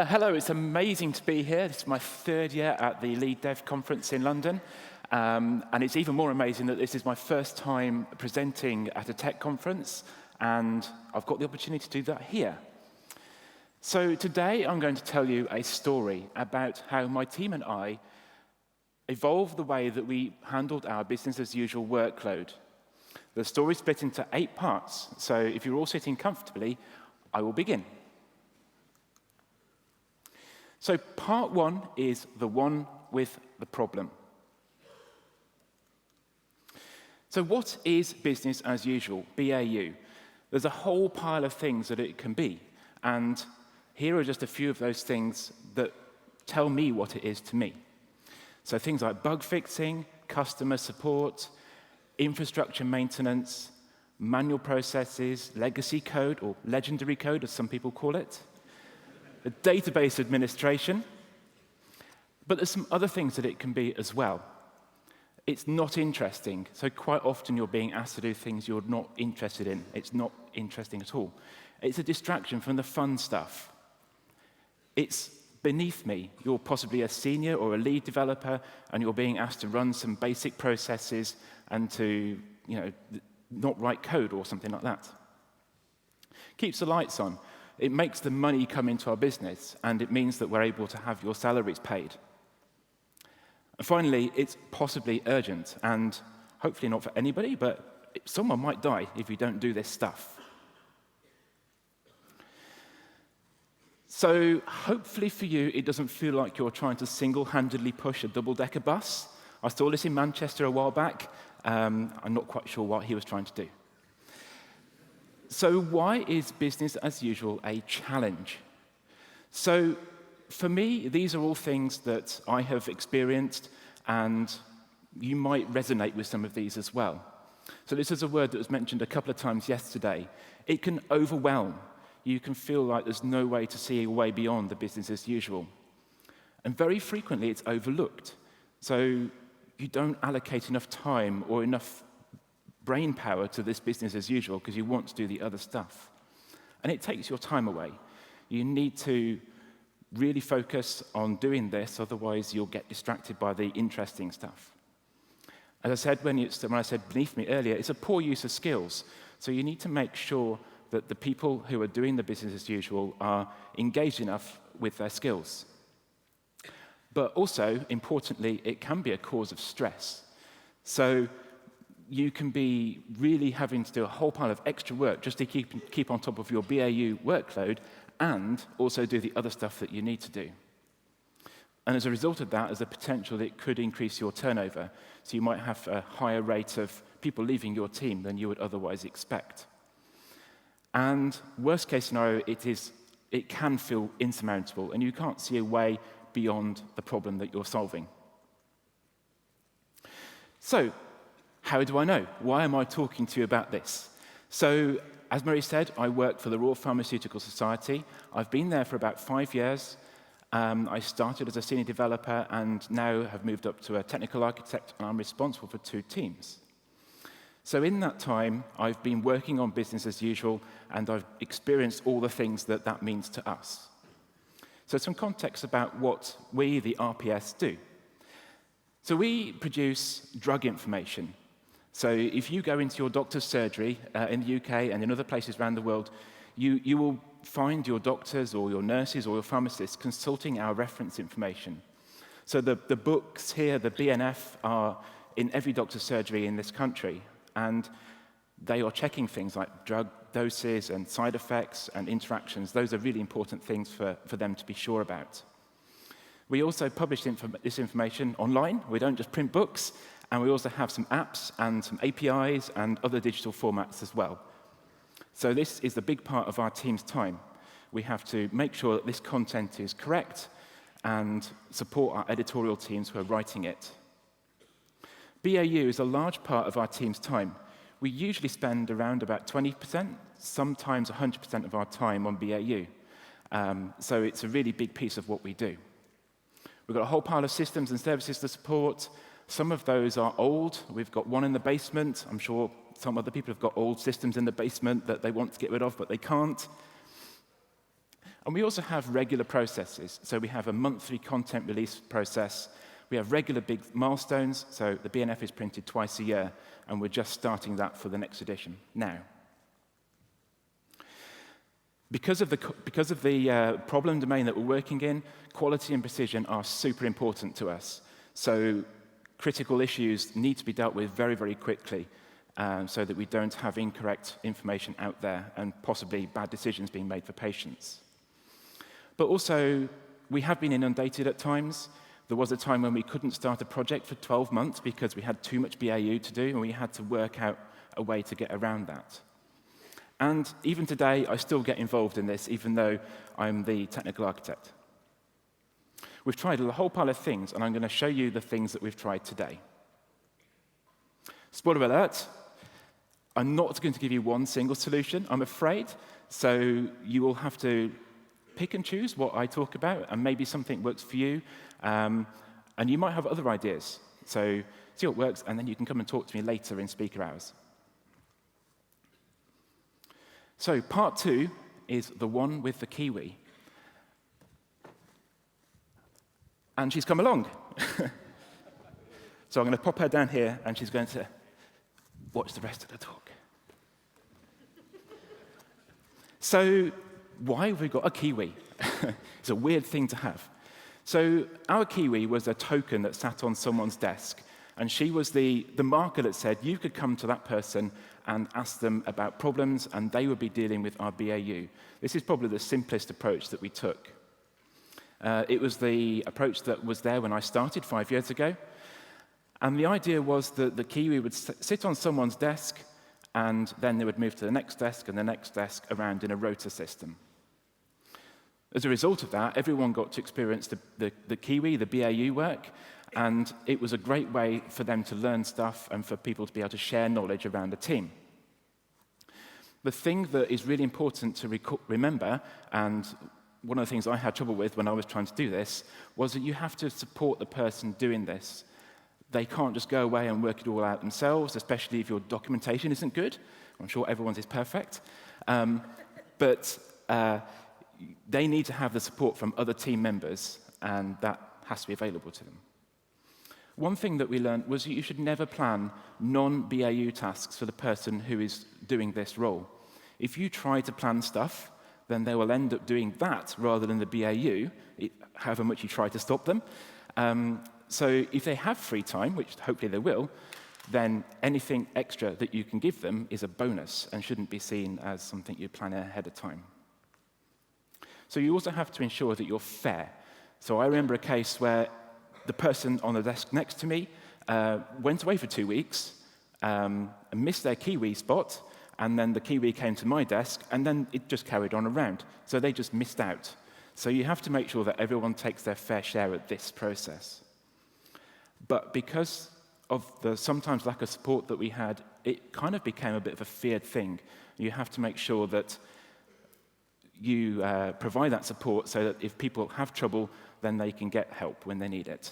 Hello, it's amazing to be here. This is my third year at the Lead Dev conference in London. And it's even more amazing that this is my first time presenting at a tech conference, and I've got the opportunity to do that here. So today I'm going to tell you a story about how my team and I evolved the way that we handled our business as usual workload. The story is split into 8 parts, so if you're all sitting comfortably, I will begin. So part 1 is the one with the problem. So what is business as usual, BAU? There's a whole pile of things that it can be, and here are just a few of those things that tell me what it is to me. So things like bug fixing, customer support, infrastructure maintenance, manual processes, legacy code, or legendary code, as some people call it, the database administration, but there's some other things that it can be as well. It's not interesting, so quite often you're being asked to do things you're not interested in. It's not interesting at all. It's a distraction from the fun stuff. It's beneath me. You're possibly a senior or a lead developer, and you're being asked to run some basic processes and to, not write code or something like that. Keeps the lights on. It makes the money come into our business, and it means that we're able to have your salaries paid. And finally, it's possibly urgent, and hopefully not for anybody, but someone might die if you don't do this stuff. So hopefully for you, it doesn't feel like you're trying to single-handedly push a double-decker bus. I saw this in Manchester a while back. I'm not quite sure what he was trying to do. So why is business as usual a challenge? So for me, these are all things that I have experienced, and you might resonate with some of these as well. So this is a word that was mentioned a couple of times yesterday. It can overwhelm. You can feel like there's no way to see a way beyond the business as usual. And very frequently, it's overlooked. So you don't allocate enough time or enough brain power to this business as usual because you want to do the other stuff. And it takes your time away. You need to really focus on doing this, otherwise you'll get distracted by the interesting stuff. As I said when I said beneath me earlier, it's a poor use of skills. So you need to make sure that the people who are doing the business as usual are engaged enough with their skills. But also, importantly, it can be a cause of stress. So you can be really having to do a whole pile of extra work just to keep on top of your BAU workload and also do the other stuff that you need to do. And as a result of that, there's a potential that it could increase your turnover. So you might have a higher rate of people leaving your team than you would otherwise expect. And worst case scenario, it can feel insurmountable, and you can't see a way beyond the problem that you're solving. So, how do I know? Why am I talking to you about this? So, as Mary said, I work for the Royal Pharmaceutical Society. I've been there for about 5 years. I started as a senior developer and now have moved up to a technical architect, and I'm responsible for 2 teams. So in that time, I've been working on business as usual, and I've experienced all the things that that means to us. So some context about what we, the RPS, do. So we produce drug information. So if you go into your doctor's surgery in the UK and in other places around the world, you will find your doctors or your nurses or your pharmacists consulting our reference information. So the books here, the BNF, are in every doctor's surgery in this country, and they are checking things like drug doses and side effects and interactions. Those are really important things for them to be sure about. We also publish this information online. We don't just print books, and we also have some apps and some APIs and other digital formats as well. So this is the big part of our team's time. We have to make sure that this content is correct and support our editorial teams who are writing it. BAU is a large part of our team's time. We usually spend around about 20%, sometimes 100% of our time on BAU. So it's a really big piece of what we do. We've got a whole pile of systems and services to support. Some of those are old. We've got one in the basement. I'm sure some other people have got old systems in the basement that they want to get rid of, but they can't. And we also have regular processes. So we have a monthly content release process. We have regular big milestones. So the BNF is printed twice a year, and we're just starting that for the next edition now. Because of the problem domain that we're working in, quality and precision are super important to us. So critical issues need to be dealt with very, very quickly so that we don't have incorrect information out there and possibly bad decisions being made for patients. But also, we have been inundated at times. There was a time when we couldn't start a project for 12 months because we had too much BAU to do, and we had to work out a way to get around that. And even today, I still get involved in this, even though I'm the technical architect. We've tried a whole pile of things, and I'm going to show you the things that we've tried today. Spoiler alert, I'm not going to give you one single solution, I'm afraid, so you will have to pick and choose what I talk about, and maybe something works for you, and you might have other ideas. So see what works, and then you can come and talk to me later in speaker hours. So part 2 is the one with the kiwi. And she's come along. So I'm going to pop her down here, and she's going to watch the rest of the talk. So why have we got a kiwi? It's a weird thing to have. So our kiwi was a token that sat on someone's desk, and she was the marker that said you could come to that person and ask them about problems, and they would be dealing with our BAU. This is probably the simplest approach that we took. It was the approach that was there when I started 5 years ago, and the idea was that the kiwi would sit on someone's desk, and then they would move to the next desk and the next desk around in a rota system. As a result of that, everyone got to experience the kiwi, the BAU work, and it was a great way for them to learn stuff and for people to be able to share knowledge around the team. The thing that is really important to remember, and one of the things I had trouble with when I was trying to do this, was that you have to support the person doing this. They can't just go away and work it all out themselves, especially if your documentation isn't good. I'm sure everyone's is perfect. But they need to have the support from other team members, and that has to be available to them. One thing that we learned was that you should never plan non-BAU tasks for the person who is doing this role. If you try to plan stuff, then they will end up doing that rather than the BAU, however much you try to stop them. So if they have free time, which hopefully they will, then anything extra that you can give them is a bonus and shouldn't be seen as something you plan ahead of time. So you also have to ensure that you're fair. So I remember a case where the person on the desk next to me went away for 2 weeks and missed their kiwi spot, and then the kiwi came to my desk, and then it just carried on around. So they just missed out. So you have to make sure that everyone takes their fair share at this process. But because of the sometimes lack of support that we had, it kind of became a bit of a feared thing. You have to make sure that you provide that support so that if people have trouble, then they can get help when they need it,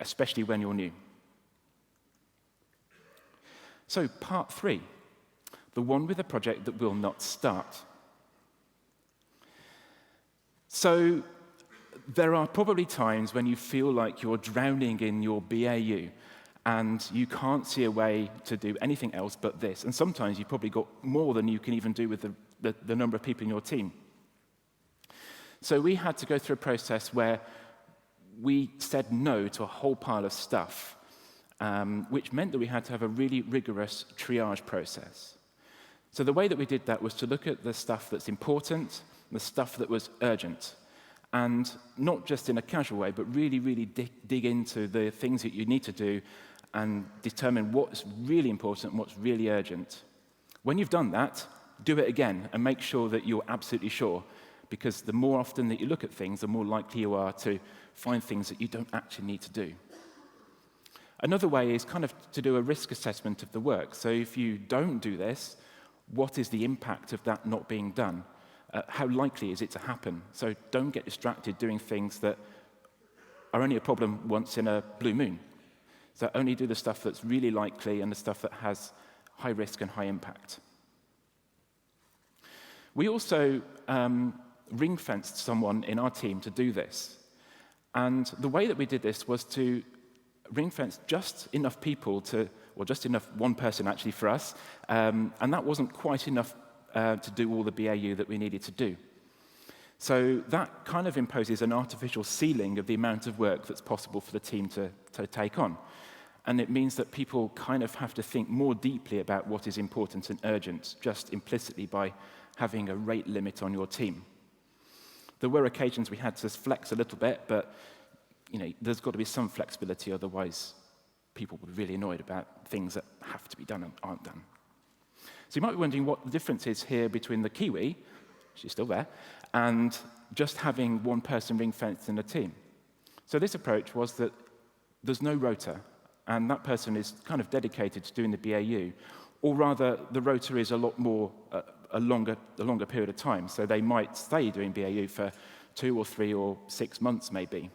especially when you're new. So part 3, the one with a project that will not start. So there are probably times when you feel like you're drowning in your BAU and you can't see a way to do anything else but this. And sometimes you've probably got more than you can even do with the number of people in your team. So we had to go through a process where we said no to a whole pile of stuff, which meant that we had to have a really rigorous triage process. So the way that we did that was to look at the stuff that's important, the stuff that was urgent, and not just in a casual way, but really, really dig into the things that you need to do and determine what's really important and what's really urgent. When you've done that, do it again and make sure that you're absolutely sure, because the more often that you look at things, the more likely you are to find things that you don't actually need to do. Another way is kind of to do a risk assessment of the work. So if you don't do this, what is the impact of that not being done? How likely is it to happen? So don't get distracted doing things that are only a problem once in a blue moon. So only do the stuff that's really likely and the stuff that has high risk and high impact. We also ring-fenced someone in our team to do this. And the way that we did this was to ring-fence just enough people just enough one person actually for us, and that wasn't quite enough to do all the BAU that we needed to do. So that kind of imposes an artificial ceiling of the amount of work that's possible for the team to take on. And it means that people kind of have to think more deeply about what is important and urgent, just implicitly by having a rate limit on your team. There were occasions we had to flex a little bit, but there's got to be some flexibility, otherwise people would be really annoyed about things that have to be done and aren't done. So you might be wondering what the difference is here between the kiwi, she's still there, and just having one person ring-fenced in a team. So this approach was that there's no rota, and that person is kind of dedicated to doing the BAU, or rather, the rota is a lot more, a longer period of time. So they might stay doing BAU for 2 or 3 or 6 months, maybe.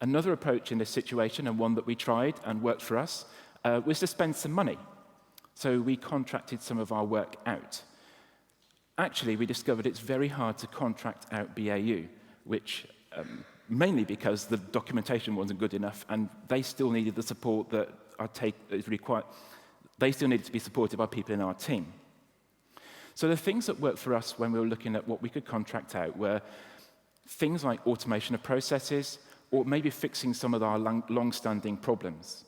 Another approach in this situation, and one that we tried and worked for us, was to spend some money. So we contracted some of our work out. Actually, we discovered it's very hard to contract out BAU, which mainly because the documentation wasn't good enough, and they still needed the support that is required. They still needed to be supported by people in our team. So the things that worked for us when we were looking at what we could contract out were things like automation of processes, or maybe fixing some of our long-standing problems.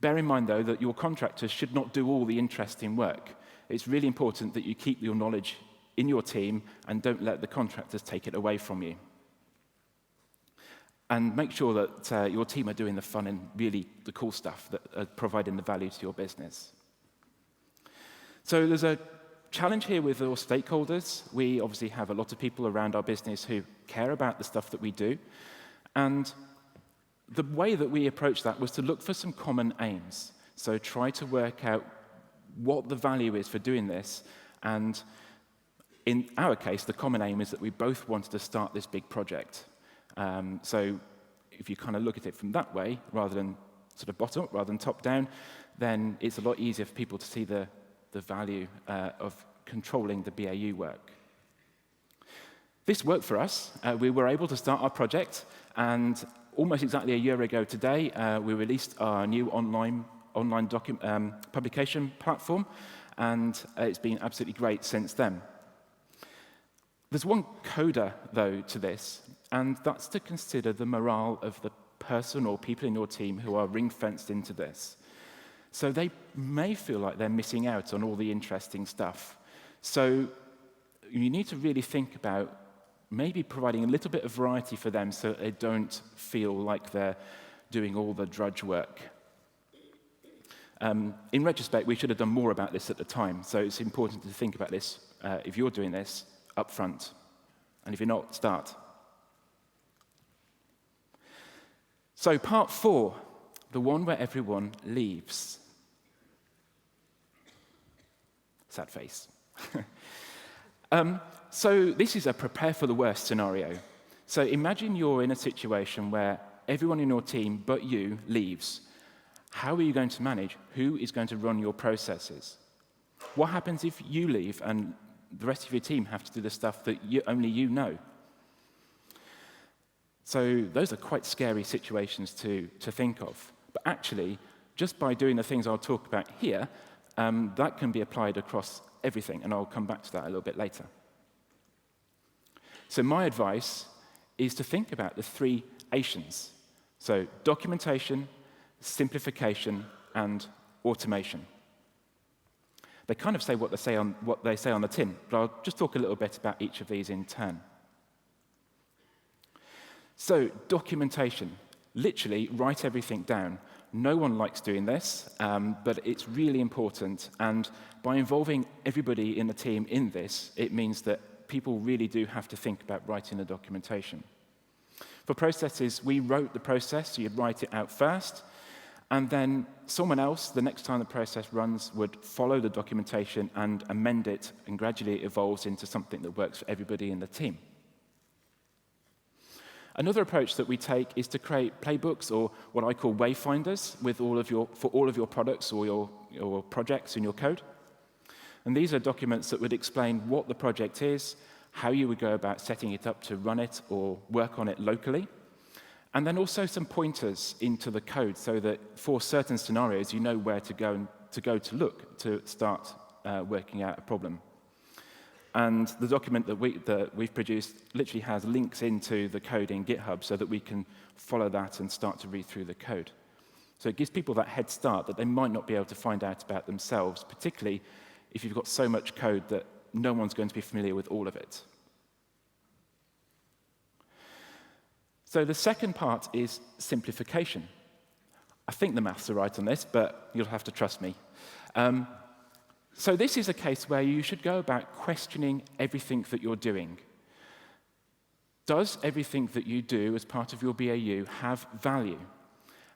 Bear in mind, though, that your contractors should not do all the interesting work. It's really important that you keep your knowledge in your team and don't let the contractors take it away from you. And make sure that your team are doing the fun and really the cool stuff that are providing the value to your business. So there's a challenge here with our stakeholders. We obviously have a lot of people around our business who care about the stuff that we do. And the way that we approached that was to look for some common aims. So try to work out what the value is for doing this. And in our case, the common aim is that we both wanted to start this big project. So if you kind of look at it from that way, rather than sort of bottom up, rather than top down, then it's a lot easier for people to see the value of controlling the BAU work. This worked for us. We were able to start our project, and almost exactly a year ago today, we released our new online publication platform, and it's been absolutely great since then. There's one coda, though, to this, and that's to consider the morale of the person or people in your team who are ring-fenced into this. So they may feel like they're missing out on all the interesting stuff. So you need to really think about maybe providing a little bit of variety for them so they don't feel like they're doing all the drudge work. In retrospect, we should have done more about this at the time, so it's important to think about this if you're doing this up front. And if you're not, start. So part 4, the one where everyone leaves. Sad face. So this is a prepare for the worst scenario. So imagine you're in a situation where everyone in your team but you leaves. How are you going to manage? Who is going to run your processes? What happens if you leave and the rest of your team have to do the stuff that only you know? So those are quite scary situations to think of. But actually, just by doing the things I'll talk about here, that can be applied across everything, and I'll come back to that a little bit later. So my advice is to think about the 3 Ations. So documentation, simplification, and automation. They kind of say what they say on the tin, but I'll just talk a little bit about each of these in turn. So documentation, literally write everything down. No one likes doing this, but it's really important. And by involving everybody in the team in this, it means that people really do have to think about writing the documentation. For processes, we wrote the process, so you'd write it out first, and then someone else, the next time the process runs, would follow the documentation and amend it, and gradually it evolves into something that works for everybody in the team. Another approach that we take is to create playbooks, or what I call wayfinders, for all of your products or your projects in your code. And these are documents that would explain what the project is, how you would go about setting it up to run it or work on it locally, and then also some pointers into the code so that for certain scenarios, you know where to go to look to start working out a problem. And the document that we've produced literally has links into the code in GitHub so that we can follow that and start to read through the code. So it gives people that head start that they might not be able to find out about themselves, particularly if you've got so much code that no one's going to be familiar with all of it. So the second part is simplification. I think the maths are right on this, but you'll have to trust me. So this is a case where you should go about questioning everything that you're doing. Does everything that you do as part of your BAU have value?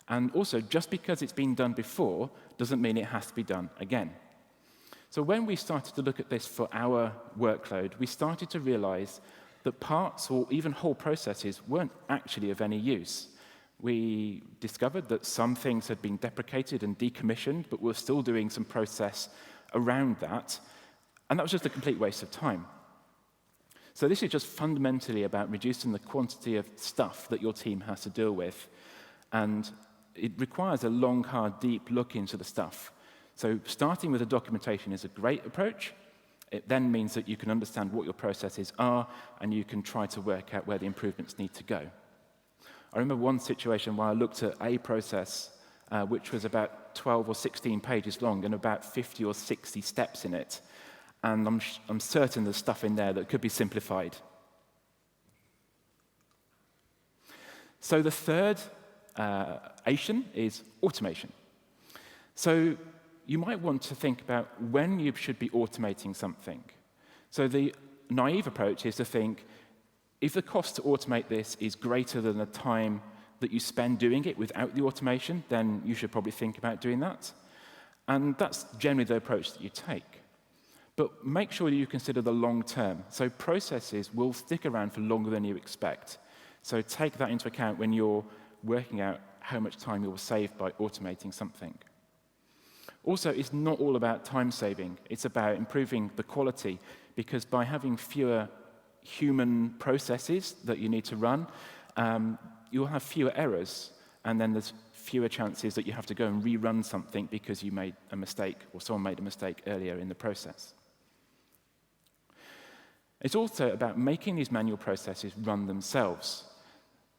And also, just because it's been done before doesn't mean it has to be done again. So when we started to look at this for our workload, we started to realize that parts or even whole processes weren't actually of any use. We discovered that some things had been deprecated and decommissioned, but we're still doing some process around that, and that was just a complete waste of time. So this is just fundamentally about reducing the quantity of stuff that your team has to deal with, and it requires a long, hard, deep look into the stuff. So starting with the documentation is a great approach. It then means that you can understand what your processes are, and you can try to work out where the improvements need to go. I remember one situation where I looked at a process which was about 12 or 16 pages long and about 50 or 60 steps in it. And I'm certain there's stuff in there that could be simplified. So the third Asian is automation. So you might want to think about when you should be automating something. So the naive approach is to think, if the cost to automate this is greater than the time that you spend doing it without the automation, then you should probably think about doing that. And that's generally the approach that you take. But make sure that you consider the long term. So processes will stick around for longer than you expect. So take that into account when you're working out how much time you will save by automating something. Also, it's not all about time saving. It's about improving the quality, because by having fewer human processes that you need to run, you'll have fewer errors, and then there's fewer chances that you have to go and rerun something because you made a mistake or someone made a mistake earlier in the process. It's also about making these manual processes run themselves.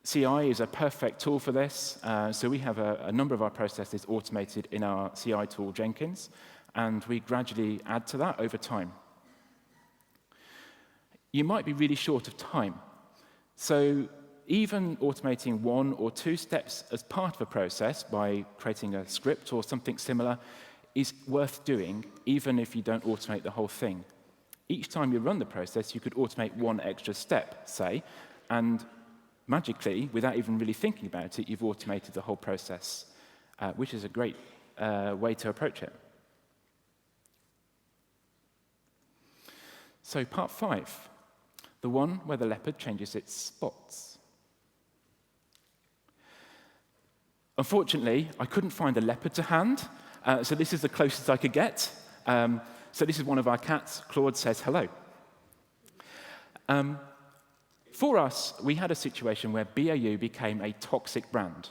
CI is a perfect tool for this, so we have a number of our processes automated in our CI tool, Jenkins, and we gradually add to that over time. You might be really short of time, so even automating 1 or 2 steps as part of a process by creating a script or something similar is worth doing, even if you don't automate the whole thing. Each time you run the process, you could automate 1 extra step, say, and magically, without even really thinking about it, you've automated the whole process, which is a great way to approach it. So part 5, the one where the leopard changes its spots. Unfortunately, I couldn't find a leopard to hand, so this is the closest I could get. So this is one of our cats. Claude says hello. For us, we had a situation where BAU became a toxic brand.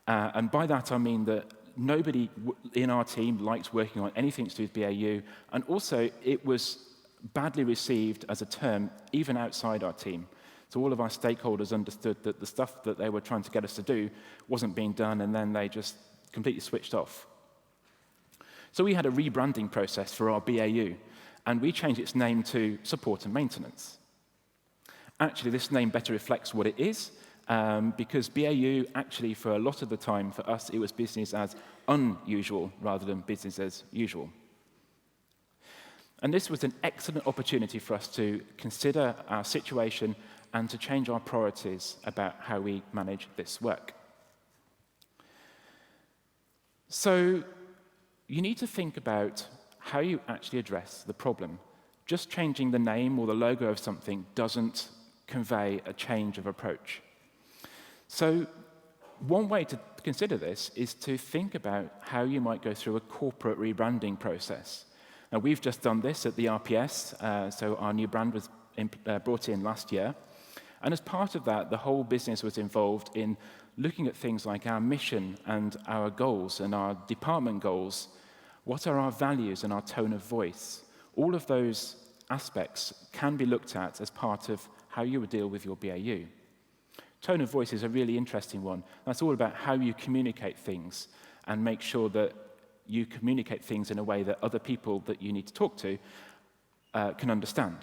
And by that, I mean that nobody in our team liked working on anything to do with BAU, and also it was badly received as a term even outside our team. So all of our stakeholders understood that the stuff that they were trying to get us to do wasn't being done, and then they just completely switched off. So we had a rebranding process for our BAU, and we changed its name to Support and Maintenance. Actually, this name better reflects what it is, because BAU, actually, for a lot of the time, for us, it was business as unusual rather than business as usual. And this was an excellent opportunity for us to consider our situation and to change our priorities about how we manage this work. So you need to think about how you actually address the problem. Just changing the name or the logo of something doesn't convey a change of approach. So one way to consider this is to think about how you might go through a corporate rebranding process. Now, we've just done this at the RPS, so our new brand was brought in last year. And as part of that, the whole business was involved in looking at things like our mission and our goals and our department goals. What are our values and our tone of voice? All of those aspects can be looked at as part of how you would deal with your BAU. Tone of voice is a really interesting one. That's all about how you communicate things and make sure that you communicate things in a way that other people that you need to talk to can understand.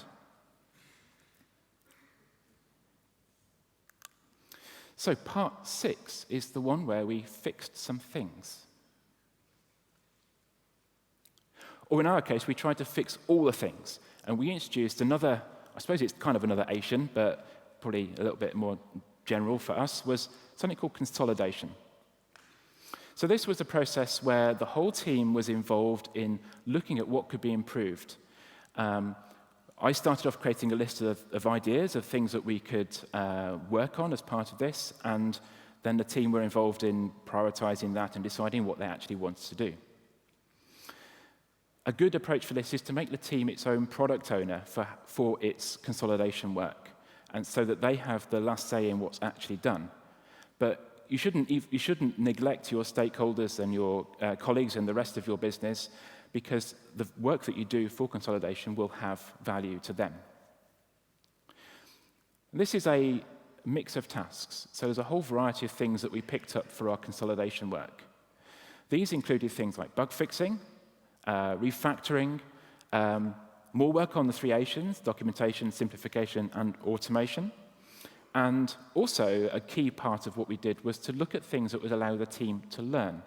So part 6 is the one where we fixed some things. Or in our case, we tried to fix all the things. And we introduced another, I suppose it's kind of another Asian, but probably a little bit more general for us, was something called consolidation. So this was a process where the whole team was involved in looking at what could be improved. I started off creating a list of ideas of things that we could work on as part of this, and then the team were involved in prioritizing that and deciding what they actually wanted to do. A good approach for this is to make the team its own product owner for its consolidation work, and so that they have the last say in what's actually done. But you shouldn't neglect your stakeholders and your colleagues and the rest of your business, because the work that you do for consolidation will have value to them. This is a mix of tasks. So there's a whole variety of things that we picked up for our consolidation work. These included things like bug fixing, refactoring, more work on the 3 Asians: documentation, simplification, and automation. And also, a key part of what we did was to look at things that would allow the team to learn.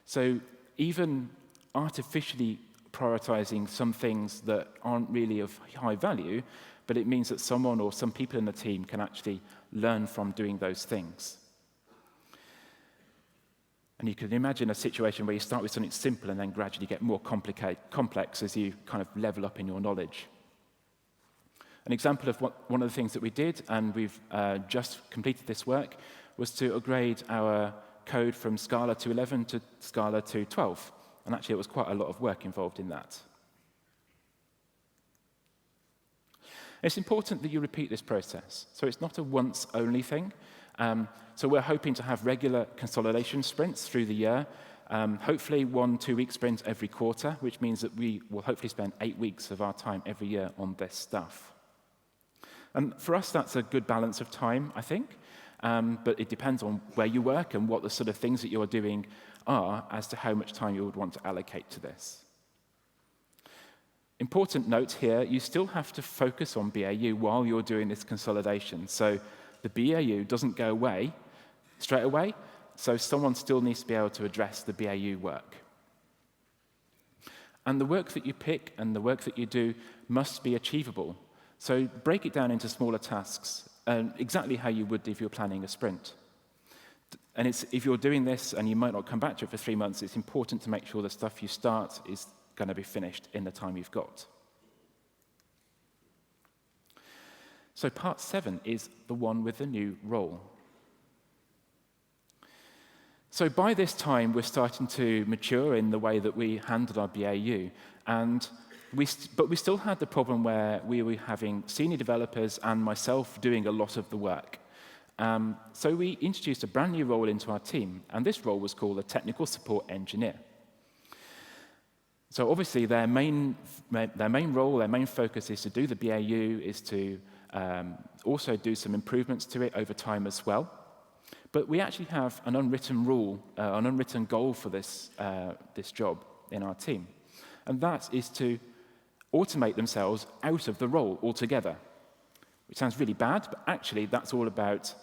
So even artificially prioritizing some things that aren't really of high value, but it means that someone or some people in the team can actually learn from doing those things. And you can imagine a situation where you start with something simple and then gradually get more complex as you kind of level up in your knowledge. An example of one of the things that we did, and we've just completed this work, was to upgrade our code from Scala to 11 to Scala to 12. And actually, it was quite a lot of work involved in that. It's important that you repeat this process. So it's not a once-only thing. So we're hoping to have regular consolidation sprints through the year, hopefully 1-2-week sprints every quarter, which means that we will hopefully spend 8 weeks of our time every year on this stuff. And for us, that's a good balance of time, I think. But it depends on where you work and what the sort of things that you're doing are as to how much time you would want to allocate to this. Important note here, you still have to focus on BAU while you're doing this consolidation. So the BAU doesn't go away straight away, so someone still needs to be able to address the BAU work. And the work that you pick and the work that you do must be achievable. So break it down into smaller tasks, exactly how you would if you're planning a sprint. And if you're doing this and you might not come back to it for 3 months, it's important to make sure the stuff you start is going to be finished in the time you've got. So part 7 is the one with the new role. So by this time, we're starting to mature in the way that we handled our BAU. But we still had the problem where we were having senior developers and myself doing a lot of the work. So we introduced a brand new role into our team, and this role was called a technical support engineer. So obviously their main role, their main focus is to do the BAU, is to also do some improvements to it over time as well. But we actually have an unwritten rule, an unwritten goal for this job in our team, and that is to automate themselves out of the role altogether. Which sounds really bad, but actually that's all about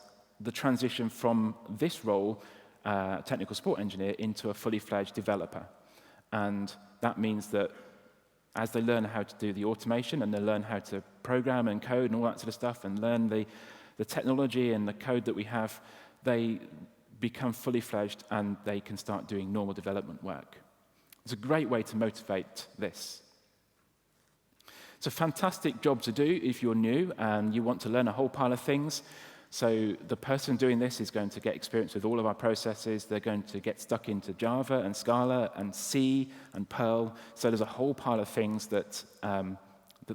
the transition from this role, technical support engineer, into a fully fledged developer. And that means that as they learn how to do the automation and they learn how to program and code and all that sort of stuff and learn the technology and the code that we have, they become fully fledged and they can start doing normal development work. It's a great way to motivate this. It's a fantastic job to do if you're new and you want to learn a whole pile of things. So the person doing this is going to get experience with all of our processes. They're going to get stuck into Java and Scala and C and Perl. So there's a whole pile of things that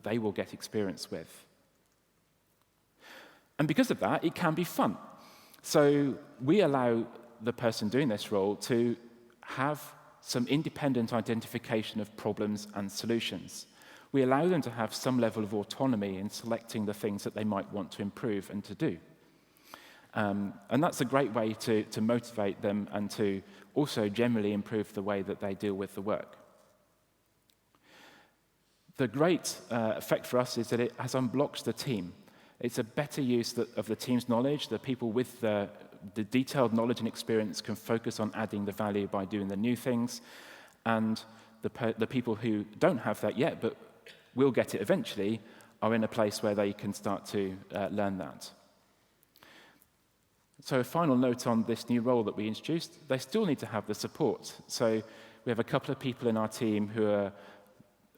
they will get experience with. And because of that, it can be fun. So we allow the person doing this role to have some independent identification of problems and solutions. We allow them to have some level of autonomy in selecting the things that they might want to improve and to do. And that's a great way to motivate them and to also generally improve the way that they deal with the work. The great effect for us is that it has unblocked the team. It's a better use of the team's knowledge. The people with the detailed knowledge and experience can focus on adding the value by doing the new things. And the people who don't have that yet, but will get it eventually, are in a place where they can start to learn that. So a final note on this new role that we introduced, they still need to have the support. So we have a couple of people in our team who are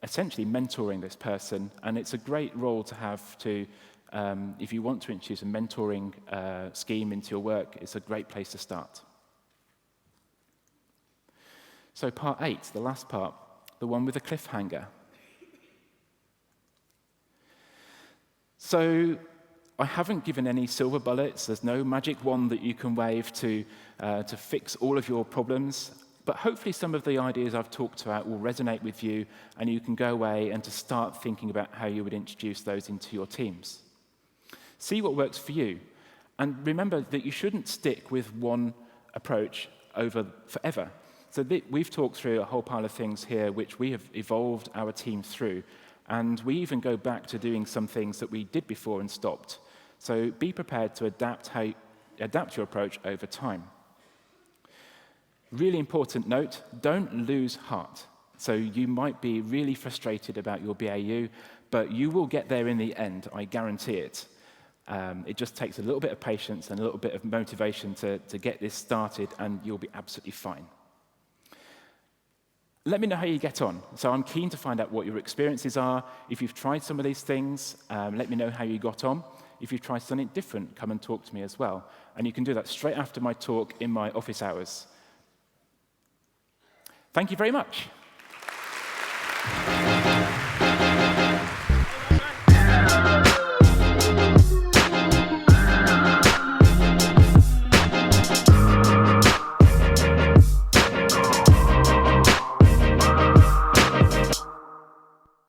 essentially mentoring this person, and it's a great role to have to, if you want to introduce a mentoring scheme into your work, it's a great place to start. So part 8, the last part, the one with the cliffhanger. So I haven't given any silver bullets. There's no magic wand that you can wave to fix all of your problems. But hopefully some of the ideas I've talked about will resonate with you, and you can go away and to start thinking about how you would introduce those into your teams. See what works for you. And remember that you shouldn't stick with one approach over forever. So we've talked through a whole pile of things here which we have evolved our team through. And we even go back to doing some things that we did before and stopped. So be prepared to adapt your approach over time. Really important note, don't lose heart. So you might be really frustrated about your BAU, but you will get there in the end, I guarantee it. It just takes a little bit of patience and a little bit of motivation to get this started, and you'll be absolutely fine. Let me know how you get on. So I'm keen to find out what your experiences are. If you've tried some of these things, let me know how you got on. If you've tried something different, come and talk to me as well. And you can do that straight after my talk in my office hours. Thank you very much.